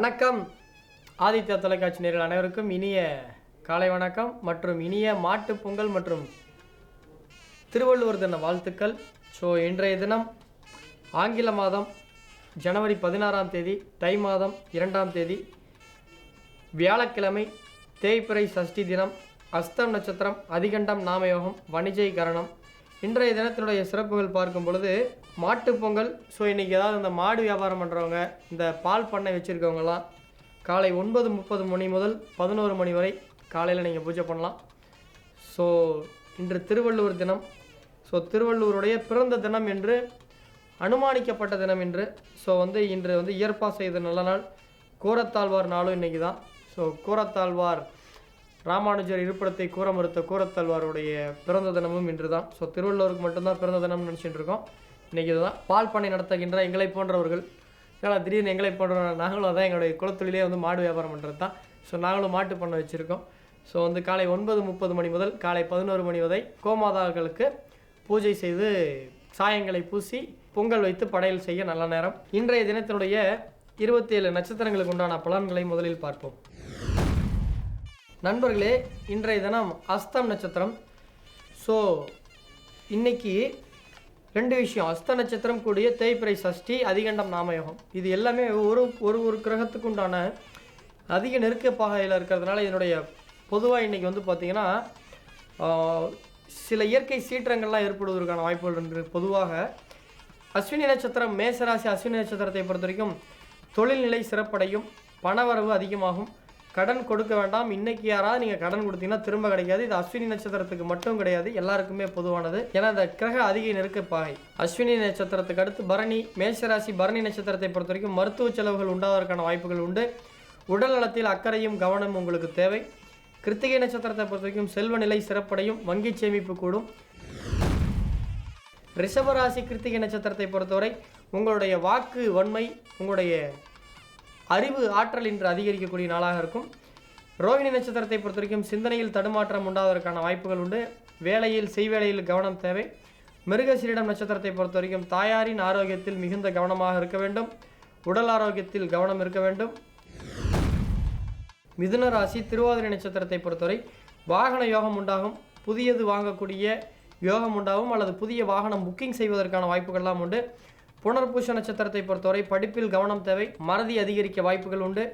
வணக்கம். ஆதித்யா தொலைக்காட்சி நேயர்கள் அனைவருக்கும் இனிய காலை வணக்கம் மற்றும் இனிய மாட்டுப் பொங்கல் மற்றும் திருவள்ளுவர் தின வாழ்த்துக்கள். இன்றைய தினம் ஆங்கில மாதம் ஜனவரி 16ஆம் தேதி, தை மாதம் 2ஆம் தேதி, வியாழக்கிழமை, தேய்பிறை சஷ்டி தினம், அஸ்தம் நட்சத்திரம், அதிகண்டம் நாமயோகம், வணிஜை கரணம். இன்றைய தினத்தினுடைய சிறப்புகள் பார்க்கும் பொழுது மாட்டுப் பொங்கல். இன்றைக்கி ஏதாவது இந்த மாடு வியாபாரம் பண்ணுறவங்க, இந்த பால் பண்ணை வச்சுருக்கவங்கலாம் காலை 9:30 மணி முதல் 11 மணி வரை காலையில் நீங்கள் பூஜை பண்ணலாம். இன்று திருவள்ளுவர் தினம். திருவள்ளுவருடைய பிறந்த தினம் என்று அனுமானிக்கப்பட்ட தினம் என்று இன்று இயற்பா செய்த நல்ல நாள். கூரத்தாழ்வார் நாளும் இன்றைக்கி தான். கூரத்தாழ்வார் ராமானுஜர் இருப்பிடத்தை கூற மறுத்த கூரத்தாழ்வாருடைய பிறந்த தினமும் இன்று தான். திருவள்ளுவருக்கு மட்டும்தான் பிறந்த தினம்னு நினச்சிட்டு இருக்கோம். இன்றைக்கி இதுதான். பால் பண்ணை நடத்துகின்ற எங்களை போன்றவர்கள், திடீர்னு எங்களை போன்ற நாங்களும் அதான் எங்களுடைய குலத்தொழிலே மாடு வியாபாரம் பண்ணுறது தான். நாங்களும் மாட்டு பண்ணை வச்சுருக்கோம். காலை 9:30 மணி முதல் காலை 11 மணி வரை கோமாதாக்களுக்கு பூஜை செய்து சாயங்களை பூசி பொங்கல் வைத்து படையல் செய்ய நல்ல நேரம். இன்றைய தினத்தினுடைய 27 நட்சத்திரங்களுக்கு உண்டான பலன்களை முதலில் பார்ப்போம். நண்பர்களே, இன்றைய தினம் அஸ்தம் நட்சத்திரம். இன்னைக்கு 2 விஷயம். அஸ்த நட்சத்திரம் கூடிய தேய்பிறை சஷ்டி, அதிகண்டம் நாமயோகம். இது எல்லாமே ஒரு கிரகத்துக்கு உண்டான அதிக நெருக்க பாகையில் இருக்கிறதுனால இதனுடைய பொதுவாக இன்றைக்கி பார்த்திங்கன்னா சில இயற்கை சீற்றங்கள்லாம் ஏற்படுவதற்கான வாய்ப்புகள் இருக்குது. பொதுவாக அஸ்வினி நட்சத்திரம், மேசராசி அஸ்வினி நட்சத்திரத்தை பொறுத்த வரைக்கும் தொழில்நிலை சிறப்படையும், பணவரவு அதிகமாகும், கடன் கொடுக்க வேண்டாம். இன்றைக்கி யாராவது நீங்கள் கடன் கொடுத்தீங்கன்னா திரும்ப கிடைக்காது. இது அஸ்வினி நட்சத்திரத்துக்கு மட்டும் கிடையாது, எல்லாருக்குமே பொதுவானது. ஏன்னா இந்த கிரக அதிக நெருக்க பாகை. அஸ்வினி நட்சத்திரத்துக்கு அடுத்து பரணி, மேஷராசி பரணி நட்சத்திரத்தை பொறுத்த வரைக்கும் மருத்துவ செலவுகள் உண்டாவதற்கான வாய்ப்புகள் உண்டு. உடல் நலத்தில் அக்கறையும் கவனம் உங்களுக்கு தேவை. கிருத்திகை நட்சத்திரத்தை பொறுத்த வரைக்கும் செல்வ நிலை சிறப்படையும், வங்கி சேமிப்பு கூடும். ரிஷபராசி கிருத்திகை நட்சத்திரத்தை பொறுத்தவரை உங்களுடைய வாக்கு வன்மை, உங்களுடைய அறிவு ஆற்றல் இன்று அதிகரிக்கக்கூடிய நாளாக இருக்கும். ரோகிணி நட்சத்திரத்தை பொறுத்த வரைக்கும் சிந்தனையில் தடுமாற்றம் உண்டாவதற்கான வாய்ப்புகள் உண்டு. வேலையில் செய்வேளையில் கவனம் தேவை. மிருகசீரிடம் நட்சத்திரத்தை பொறுத்த வரைக்கும் தாயாரின் ஆரோக்கியத்தில் மிகுந்த கவனமாக இருக்க வேண்டும். உடல் ஆரோக்கியத்தில் கவனம் இருக்க வேண்டும். மிதுன ராசி திருவாதிரை நட்சத்திரத்தை பொறுத்தவரை வாகன யோகம் உண்டாகும். புதியது வாங்கக்கூடிய யோகம் உண்டாகும் அல்லது புதிய வாகனம் புக்கிங் செய்வதற்கான வாய்ப்புகள்லாம் உண்டு. புனர்பூச நட்சத்திரத்தை பொறுத்தவரை படிப்பில் கவனம் தேவை. மறதி அதிகரிக்க வாய்ப்புகள் உண்டு.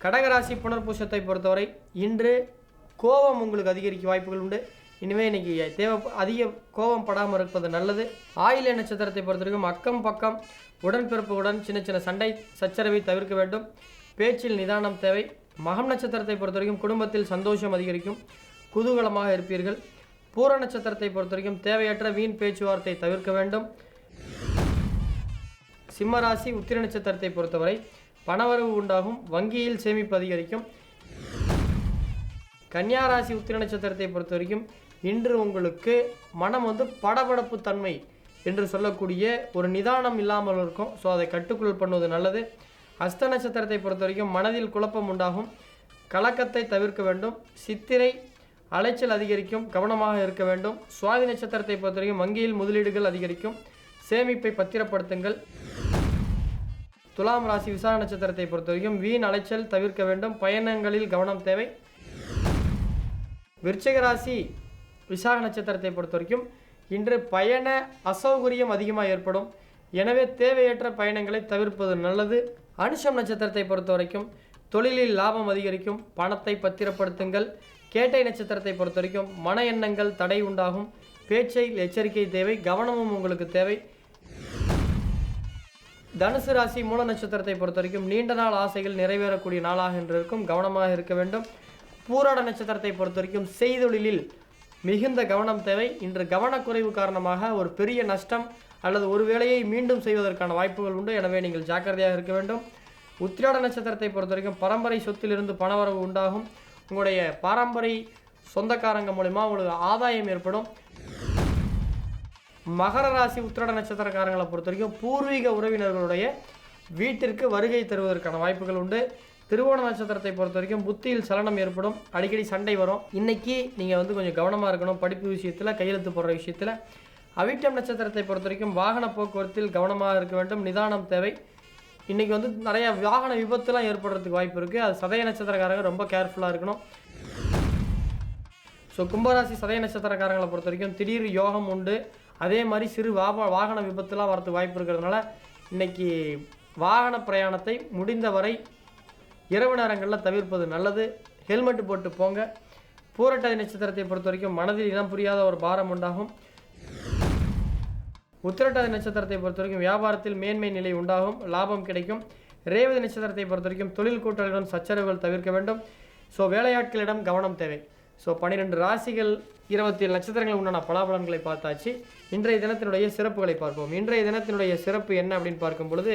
கடகராசி புனர்பூசத்தை பொறுத்தவரை இன்று கோபம் உங்களுக்கு அதிகரிக்க வாய்ப்புகள் உண்டு. இனிமேல் இன்னைக்கு அதிக கோபம் படாமல் இருப்பது நல்லது. ஆயில்ய நட்சத்திரத்தை பொறுத்தவரைக்கும் அக்கம் பக்கம் உடன்பிறப்புடன் சின்ன சின்ன சண்டை சச்சரவை தவிர்க்க வேண்டும். பேச்சில் நிதானம் தேவை. மகம் நட்சத்திரத்தை பொறுத்தவரைக்கும் குடும்பத்தில் சந்தோஷம் அதிகரிக்கும், குதூகலமாக இருப்பீர்கள். பூர நட்சத்திரத்தை பொறுத்தவரைக்கும் தேவையற்ற வீண் பேச்சுவார்த்தை தவிர்க்க வேண்டும். சிம்மராசி உத்திர நட்சத்திரத்தை பொறுத்தவரை பணவரவு உண்டாகும், வங்கியில் சேமிப்பு அதிகரிக்கும். கன்னியாராசி உத்திர நட்சத்திரத்தை பொறுத்த வரைக்கும் இன்று உங்களுக்கு மனம் படபடப்பு தன்மை என்று சொல்லக்கூடிய ஒரு நிதானம் இல்லாமல் இருக்கும். அதை கட்டுக்குள் பண்ணுவது நல்லது. அஸ்த நட்சத்திரத்தை பொறுத்த வரைக்கும் மனதில் குழப்பம் உண்டாகும், கலக்கத்தை தவிர்க்க வேண்டும். சித்திரை அலைச்சல் அதிகரிக்கும், கவனமாக இருக்க வேண்டும். சுவாதி நட்சத்திரத்தை பொறுத்த வரைக்கும் வங்கியில் முதலீடுகள் அதிகரிக்கும், சேமிப்பை பத்திரப்படுத்துங்கள். துலாம் ராசி விசாக நட்சத்திரத்தை பொறுத்த வரைக்கும் வீண் அலைச்சல் தவிர்க்க வேண்டும், பயணங்களில் கவனம் தேவை. விருச்சிக ராசி விசாக நட்சத்திரத்தை பொறுத்த வரைக்கும் இன்று பயண அசௌகரியம் அதிகமாக ஏற்படும், எனவே தேவையற்ற பயணங்களை தவிர்ப்பது நல்லது. அனுஷம் நட்சத்திரத்தை பொறுத்த வரைக்கும் தொழிலில் லாபம் அதிகரிக்கும், பணத்தை பத்திரப்படுத்துங்கள். கேட்டை நட்சத்திரத்தை பொறுத்த வரைக்கும் மன எண்ணங்கள் தடை உண்டாகும், பேச்சில் எச்சரிக்கை தேவை, கவனமும் உங்களுக்கு தேவை. தனுசு ராசி மூல நட்சத்திரத்தை பொறுத்த வரைக்கும் நீண்ட நாள் ஆசைகள் நிறைவேறக்கூடிய நாளாக இன்று இருக்கும், கவனமாக இருக்க வேண்டும். பூராட நட்சத்திரத்தை பொறுத்த வரைக்கும் செய்தொழிலில் மிகுந்த கவனம் தேவை. இன்று கவனக்குறைவு காரணமாக ஒரு பெரிய நஷ்டம் அல்லது ஒரு வேலையை மீண்டும் செய்வதற்கான வாய்ப்புகள் உண்டு, எனவே நீங்கள் ஜாக்கிரதையாக இருக்க வேண்டும். உத்திராட நட்சத்திரத்தை பொறுத்த வரைக்கும் பரம்பரை சொத்திலிருந்து பணவரவு உண்டாகும், உங்களுடைய பாரம்பரிய சொந்தக்காரங்க மூலிமா உங்களுக்கு ஆதாயம் ஏற்படும். மகர ராசி உத்திராட நட்சத்திரக்காரங்களை பொறுத்த வரைக்கும் பூர்வீக உறவினர்களுடைய வீட்டிற்கு வருகை தருவதற்கான வாய்ப்புகள் உண்டு. திருவோண நட்சத்திரத்தை பொறுத்த வரைக்கும் புத்தியில் சலனம் ஏற்படும், அடிக்கடி சண்டை வரும். இன்றைக்கி நீங்கள் கொஞ்சம் கவனமாக இருக்கணும் படிப்பு விஷயத்தில், கையெழுத்து போடுற விஷயத்தில். அவிட்டம் நட்சத்திரத்தை பொறுத்த வரைக்கும் வாகன போக்குவரத்தில் கவனமாக இருக்க வேண்டும், நிதானம் தேவை. இன்றைக்கி வந்து நிறையா வாகன விபத்துலாம் ஏற்படுறதுக்கு வாய்ப்பு இருக்குது. அது சதய நட்சத்திரக்காரங்க ரொம்ப கேர்ஃபுல்லாக இருக்கணும். ஸோ கும்பராசி சதய நட்சத்திரக்காரங்களை பொறுத்த வரைக்கும் திடீர் யோகம் உண்டு. அதே மாதிரி சிறு வாகன விபத்துலாம் வரதுக்கு வாய்ப்பு இருக்கிறதுனால இன்றைக்கி வாகன பிரயாணத்தை முடிந்தவரை இரவு நேரங்களில் தவிர்ப்பது நல்லது. ஹெல்மெட் போட்டு போங்க. பூரட்டாதி நட்சத்திரத்தை பொறுத்த வரைக்கும் மனதில் இனம் புரியாத ஒரு பாரம் உண்டாகும். உத்திரட்டாதி நட்சத்திரத்தை பொறுத்த வரைக்கும் வியாபாரத்தில் மேன்மை நிலை உண்டாகும், லாபம் கிடைக்கும். ரேவதி நட்சத்திரத்தை பொறுத்த வரைக்கும் தொழில் கூட்டலிடம் சச்சரவுகள் தவிர்க்க வேண்டும். ஸோ வேலையாட்களிடம் கவனம் தேவை. ஸோ 12 ராசிகள் 27 நட்சத்திரங்கள் உண்டான பலாபலன்களை பார்த்தாச்சு. இன்றைய தினத்தினுடைய சிறப்புகளை பார்ப்போம். இன்றைய தினத்தினுடைய சிறப்பு என்ன அப்படின்னு பார்க்கும் பொழுது,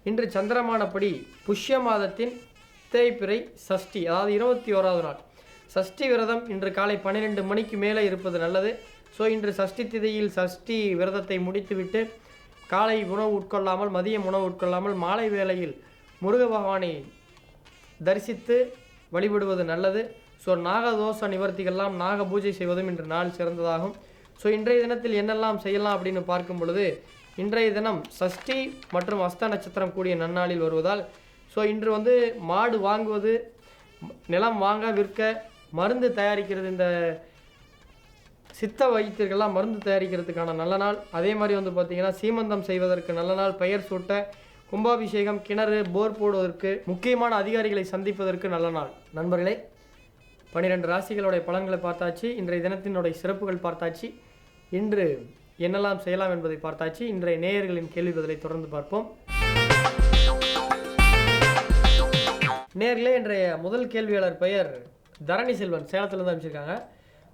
இன்று சந்திரமானப்படி புஷ்ய மாதத்தின் தேய்பிறை சஷ்டி, அதாவது 21வது நாள். சஷ்டி விரதம் இன்று காலை 12 மணிக்கு மேலே இருப்பது நல்லது. ஸோ இன்று சஷ்டி திதியில் சஷ்டி விரதத்தை முடித்துவிட்டு காலை உணவு உட்கொள்ளாமல், மதியம் உணவு உட்கொள்ளாமல், மாலை வேளையில் முருக பகவானை தரிசித்து வழிபடுவது நல்லது. ஸோ நாகதோஷ நிவர்த்திகள்லாம் நாக பூஜை செய்வதும் இன்று நாள் சிறந்ததாகும். ஸோ இன்றைய தினத்தில் என்னெல்லாம் செய்யலாம் அப்படின்னு பார்க்கும் பொழுது, இன்றைய தினம் சஷ்டி மற்றும் அஸ்த நட்சத்திரம் கூடிய நன்னாளில் வருவதால் ஸோ இன்று வந்து மாடு வாங்குவது, நிலம் வாங்க விற்க, மருந்து தயாரிக்கிறது, இந்த சித்த வைத்தியர்கள்லாம் மருந்து தயாரிக்கிறதுக்கான நல்ல நாள். அதே மாதிரி வந்து பார்த்திங்கன்னா சீமந்தம் செய்வதற்கு நல்ல நாள். பெயர் சூட்ட, கும்பாபிஷேகம், கிணறு, போர் போடுவதற்கு, முக்கியமான அதிகாரிகளை சந்திப்பதற்கு நல்ல நாள். நண்பர்களே, 12 ராசிகளுடைய பலன்களை பார்த்தாச்சு. இன்றைய தினத்தினுடைய சிறப்புகள் பார்த்தாச்சு. இன்று என்னெல்லாம் செய்யலாம் என்பதை பார்த்தாச்சு. இன்றைய நேயர்களின் கேள்வி பதிலை தொடர்ந்து பார்ப்போம். நேயர்களே, இன்றைய முதல் கேள்வியாளர் பெயர் தரணி செல்வன், சேலத்திலேருந்து அமைச்சிருக்காங்க.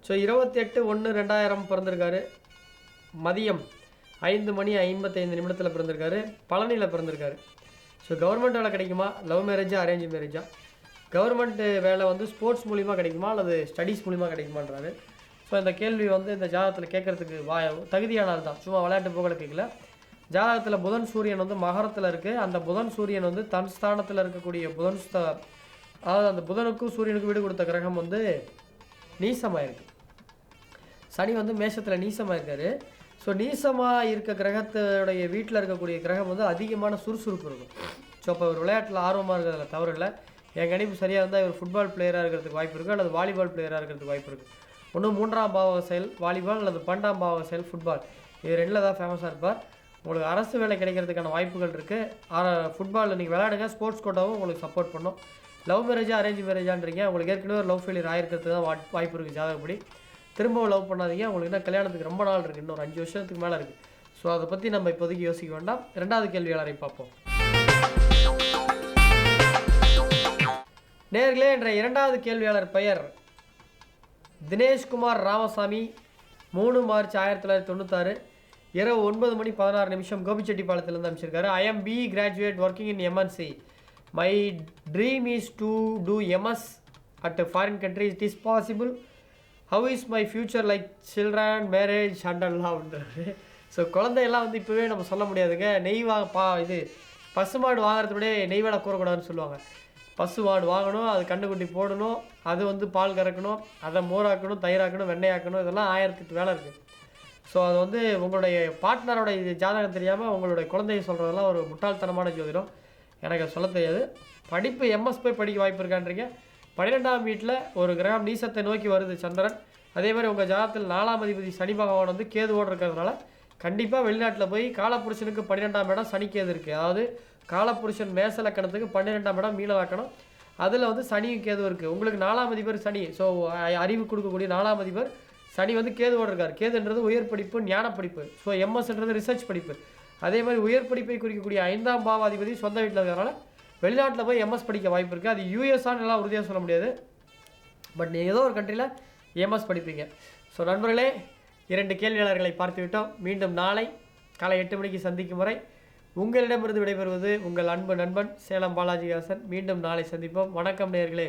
ஸோ 28/1/2000 பிறந்திருக்காரு. மதியம் 5:55 பிறந்திருக்காரு. பழனியில் பிறந்திருக்காரு. ஸோ கவர்மெண்ட் வேலை கிடைக்குமா, லவ் மேரேஜா, அரேஞ்ச் மேரேஜா, கவர்மெண்ட்டு வேலை வந்து ஸ்போர்ட்ஸ் மூலிமா கிடைக்குமா அல்லது ஸ்டடீஸ் மூலிமா கிடைக்குமான்றாரு. ஸோ இந்த கேள்வி வந்து இந்த ஜாதகத்தில் கேட்குறதுக்கு தகுதியானது தான், சும்மா விளையாட்டு போகல கேட்கல. ஜாதகத்தில் புதன் சூரியன் வந்து மகரத்தில் இருக்குது. அந்த புதன் சூரியன் வந்து தன் ஸ்தானத்தில் இருக்கக்கூடிய அதாவது அந்த புதனுக்கும் சூரியனுக்கும் வீடு கொடுத்த கிரகம் வந்து நீசமாக இருக்குது. சனி வந்து மேஷத்தில் நீசமாக இருக்கார். ஸோ நீசமாக இருக்க கிரகத்துடைய வீட்டில் இருக்கக்கூடிய கிரகம் வந்து அதிகமான சுறுசுறுப்பு இருக்கும். ஸோ இப்போ ஒரு விளையாட்டில் ஆர்வமாக இருக்கிறதுல தவறு இல்லை. என் கணிப்பு சரியாக இருந்தால் இவர் ஃபுட்பால் பிளேயராக இருக்கிறதுக்கு வாய்ப்பு இருக்குது, அல்லது வாலிபால் பிளேயராக இருக்கிறதுக்கு வாய்ப்பு இருக்குது. ஒன்று 3ஆம் பாவ செயல் வாலிபால், அல்லது 12ஆம் பாவ செயல் ஃபுட்பால். இது 2ல் தான் ஃபேமஸாக இருப்பார். உங்களுக்கு அரசு வேலை கிடைக்கிறதுக்கான வாய்ப்புகள் இருக்குது. ஃபுட்பால் நீங்கள் விளையாடுங்க, ஸ்போர்ட்ஸ் கோட்டாவும் உங்களுக்கு சப்போர்ட் பண்ணும். லவ் மேரேஜா, அரேஞ்ச் மேரேஜான்றீங்க, உங்களுக்கு ஏற்கனவே ஒரு லவ் ஃபெயிலியர் ஆகிருக்கிறதுக்கு தான் வாய்ப்பு இருக்குது ஜாதகப்படி. திரும்பவும் லவ் பண்ணாதீங்க. உங்களுக்கு என்ன கல்யாணத்துக்கு ரொம்ப நாள் இருக்குது, இன்னொரு 5 வருஷத்துக்கு மேலே இருக்குது. ஸோ அதை பற்றி நம்ம இப்போதைக்கு யோசிக்க வேண்டாம். 2வது கேள்வியாளரை பார்ப்போம். நேர்களே, என்ற 2வது கேள்வியாளர் பெயர் தினேஷ்குமார் ராமசாமி. 3 மார்ச் 1996 இரவு 9:16 கோபிச்செட்டிப்பாளையத்திலிருந்து அமைச்சிருக்காரு. I am BE graduate working in MNC. My dream is to do MS at foreign country. It is possible. How is my future like children, marriage and அப்படின்றாரு. ஸோ குழந்தையெல்லாம் வந்து இப்போவே நம்ம சொல்ல முடியாதுங்க. நெய் இது பசுமாடு வாங்குறதுடைய நெய் வேலை கூறக்கூடாதுன்னு சொல்லுவாங்க. பசு மாடு வாங்கணும், அது கண்ணுக்குட்டி போடணும், அது வந்து பால் கறக்கணும், அதை மோராக்கணும், தயிராக்கணும், வெண்ணெயாக்கணும், இதெல்லாம் 1008 வேலை இருக்குது. ஸோ அது வந்து உங்களுடைய பார்ட்னரோட இது ஜாதகம் தெரியாமல் உங்களுடைய குழந்தைய சொல்கிறதெல்லாம் ஒரு முட்டாள்தனமான ஜோதிடம். எனக்கு சொல்ல தெரியாது. படிப்பு MS போய் படிக்க வாய்ப்பு இருக்கான்றீங்க. 12ஆம் வீட்டில் ஒரு கிரகம் நீசத்தை நோக்கி வருது சந்திரன். அதே மாதிரி உங்கள் ஜாதகத்தில் 4ஆம் அதிபதி சனி பகவான் வந்து கேதுவோடு இருக்கிறதுனால கண்டிப்பாக வெளிநாட்டில் போய் காலப்புருஷனுக்கு 12ஆம் இடம் சனி கேது இருக்குது. அதாவது காலப்புருஷன் மேச லக்கணத்துக்கு 12ஆம் இடம் மீன லக்கணம். அதில் வந்து சனியும் கேது இருக்குது. உங்களுக்கு 4ஆம் அதிபர் சனி. ஸோ அறிவு கொடுக்கக்கூடிய 4ஆம் அதிபர் சனி வந்து கேதுவோடு இருக்கார். கேதுன்றது உயர் படிப்பு, ஞான படிப்பு. ஸோ MSன்றது ரிசர்ச் படிப்பு. அதே மாதிரி உயர் படிப்பை குறிக்கக்கூடிய 5ஆம் பாவாதிபதி சொந்த வீட்டில் இருக்கிறதுனால வெளிநாட்டில் போய் MS படிக்க வாய்ப்பு இருக்குது. அது யூஎஸ்ஆன்னு எல்லாம் உறுதியாக சொல்ல முடியாது. பட் நீங்கள் ஏதோ ஒரு கண்ட்ரியில் MS படிப்பீங்க. ஸோ நண்பர்களே, 2 கேள்வியாளர்களை பார்த்து விட்டோம். மீண்டும் நாளை காலை 8 மணிக்கு சந்திக்கும் வரை உங்களிடமிருந்து விடைபெறுவது உங்கள் அன்பு நண்பன் சேலம் பாலாஜிஹாசன். மீண்டும் நாளை சந்திப்போம். வணக்கம் நேயர்களே.